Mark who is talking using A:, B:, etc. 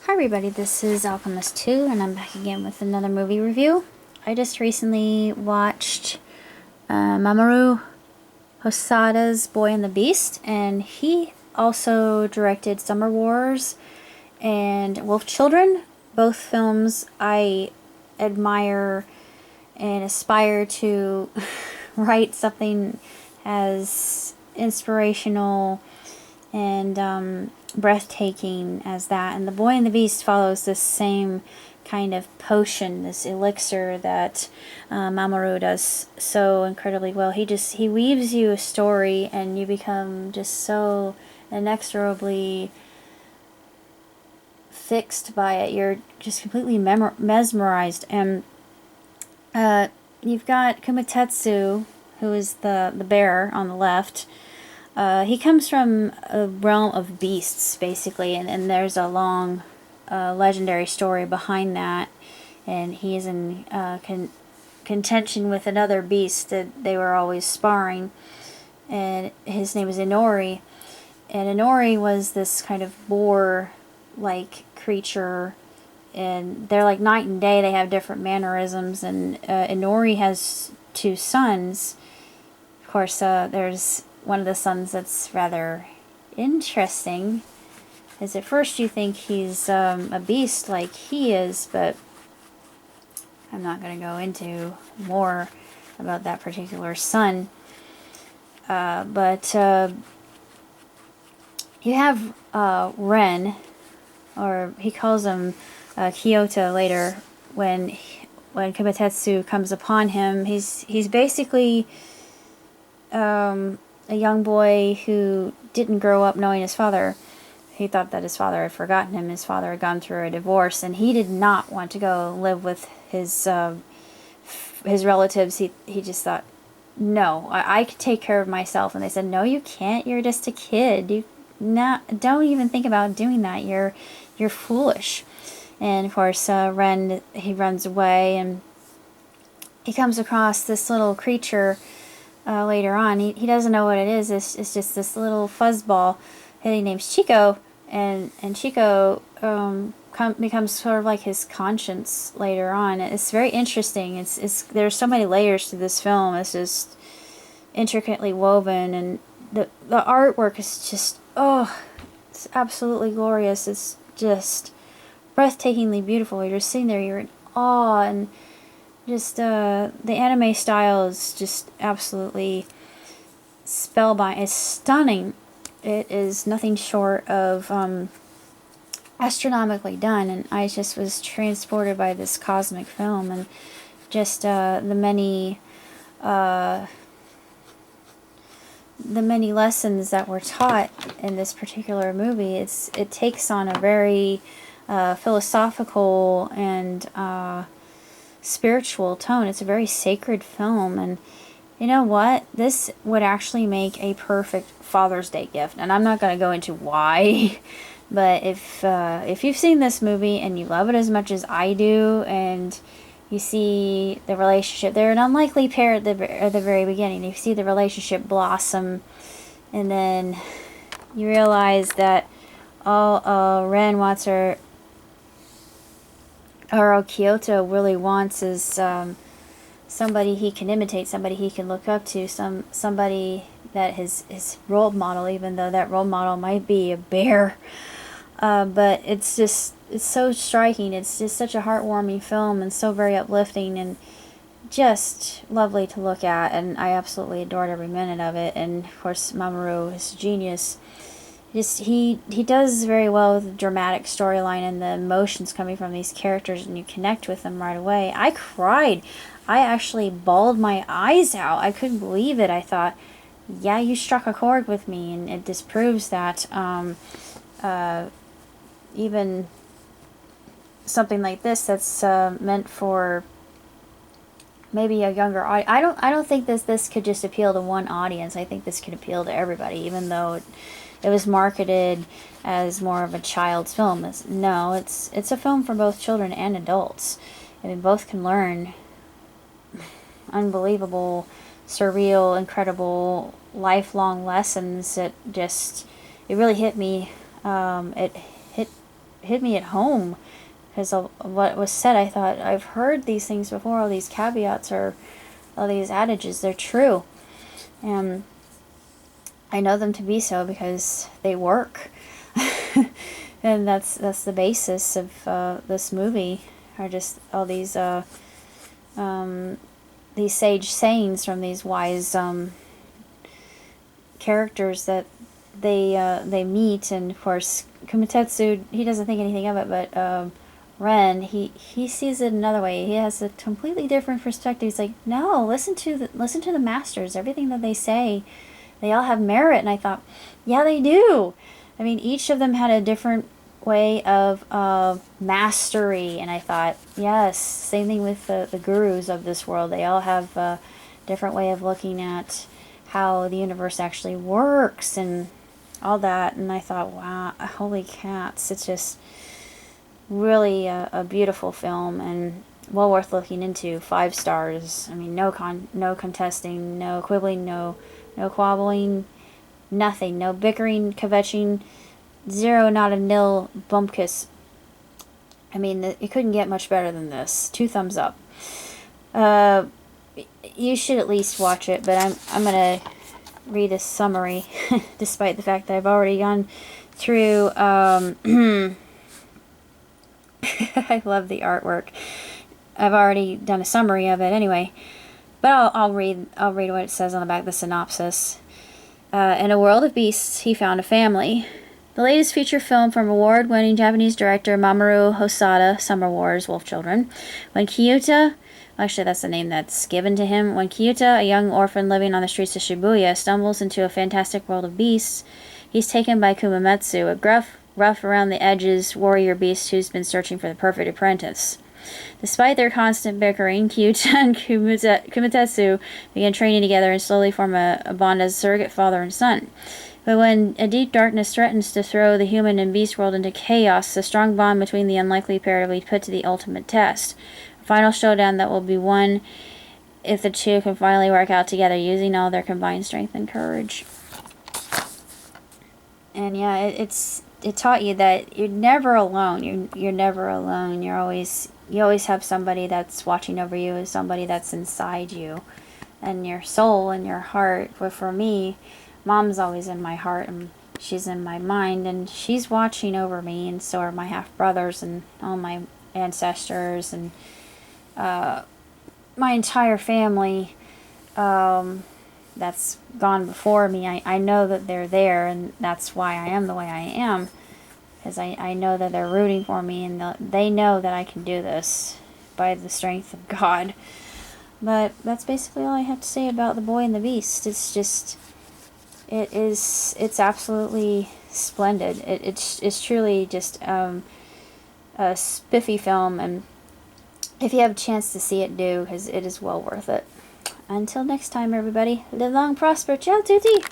A: Hi everybody, this is Alchemist 2 and I'm back again with another movie review. I just recently watched Mamoru Hosada's Boy and the Beast, and he also directed Summer Wars and Wolf Children. Both films I admire and aspire to write something as inspirational and breathtaking as that. And The Boy and the Beast follows this same kind of potion, this elixir that Mamoru does so incredibly well. He weaves you a story and you become just so inexorably fixed by it. You're just completely mesmerized. And you've got Kumatetsu, who is the bear on the left. He comes from a realm of beasts, basically, and there's a long legendary story behind that. And he is in contention with another beast that they were always sparring, and his name is Inori. And Inori was this kind of boar-like creature, and they're like night and day. They have different mannerisms, and Inori has two sons. Of course, there's one of the sons that's rather interesting, is at first you think he's a beast like he is, but I'm not going to go into more about that particular son. But you have Ren, or he calls him Kyoto later, when Kumatetsu comes upon him. He's basically a young boy who didn't grow up knowing his father. He thought that his father had forgotten him. His father had gone through a divorce, and he did not want to go live with his relatives. He just thought, no, I could take care of myself. And they said, no, you can't. You're just a kid. Don't even think about doing that. You're foolish. And of course, Ren, he runs away, and he comes across this little creature later on. He doesn't know what it is. It's just this little fuzzball. His name's Chico, and Chico becomes sort of like his conscience later on. It's very interesting. There's so many layers to this film. It's just intricately woven, and the artwork is just, oh, it's absolutely glorious. It's just breathtakingly beautiful. You're just sitting there, you're in awe, and just the anime style is just absolutely spellbinding. It's stunning. It is nothing short of astronomically done, and I just was transported by this cosmic film, and just the many lessons that were taught in this particular movie. It takes on a very philosophical and spiritual tone. It's a very sacred film, and you know what? This would actually make a perfect Father's Day gift, and I'm not going to go into why, but if you've seen this movie and you love it as much as I do, and you see the relationship, they're an unlikely pair at the very beginning. You see the relationship blossom, and then you realize that all Ren wants or Kyoto really wants is somebody he can imitate, somebody he can look up to, somebody that his role model, even though that role model might be a bear. But it's so striking. It's just such a heartwarming film, and so very uplifting, and just lovely to look at, and I absolutely adored every minute of it. And of course, Mamoru is a genius. He does very well with the dramatic storyline and the emotions coming from these characters, and you connect with them right away. I cried. I actually bawled my eyes out. I couldn't believe it. I thought, yeah, you struck a chord with me, and it disproves that even something like this that's meant for maybe a younger audience. I don't think this could just appeal to one audience. I think this could appeal to everybody, even though it was marketed as more of a child's film. No, it's a film for both children and adults. I mean, both can learn unbelievable, surreal, incredible, lifelong lessons. It really hit me. It hit hit me at home because of what was said. I thought, I've heard these things before, all these caveats or all these adages, they're true. And I know them to be so because they work. And that's the basis of this movie, are just all these sage sayings from these wise characters that they meet. And of course Kumatetsu, he doesn't think anything of it, but Ren, he sees it another way. He has a completely different perspective. He's like, no, listen to the masters. Everything that they say, they all have merit. And I thought, yeah, they do. I mean, each of them had a different way of mastery. And I thought, yes, same thing with the gurus of this world. They all have a different way of looking at how the universe actually works and all that. And I thought, wow, holy cats, it's just really a beautiful film and well worth looking into. 5 stars. I mean, no contesting, no quibbling, no quabbling, nothing, no bickering, kvetching, 0, not a nil bumpkiss. I mean, it couldn't get much better than this. 2 thumbs up. You should at least watch it, but I'm gonna read a summary, despite the fact that I've already gone through. I love the artwork. I've already done a summary of it anyway, but I'll read what it says on the back of the synopsis. In a world of beasts, he found a family. The latest feature film from award-winning Japanese director Mamoru Hosoda, Summer Wars, Wolf Children. When Kyuta, actually that's the name that's given to him, when Kyuta, a young orphan living on the streets of Shibuya, stumbles into a fantastic world of beasts, he's taken by Kumametsu, a gruff, rough around the edges warrior beast who's been searching for the perfect apprentice. Despite their constant bickering, Kyuta and Kumatetsu begin training together and slowly form a bond as surrogate father and son. But when a deep darkness threatens to throw the human and beast world into chaos, the strong bond between the unlikely pair will be put to the ultimate test. A final showdown that will be won if the two can finally work out together using all their combined strength and courage. And yeah, it taught you that you're never alone. You're never alone. You always have somebody that's watching over you, somebody that's inside you, and your soul and your heart. But for me, Mom's always in my heart, and she's in my mind, and she's watching over me, and so are my half brothers and all my ancestors and my entire family. That's gone before me. I know that they're there, and that's why I am the way I am, because I know that they're rooting for me, and they know that I can do this by the strength of God. But that's basically all I have to say about The Boy and the Beast. It's absolutely splendid. It's truly just a spiffy film, and if you have a chance to see it, do, because it is well worth it. Until next time, everybody, live long, prosper, ciao tutti!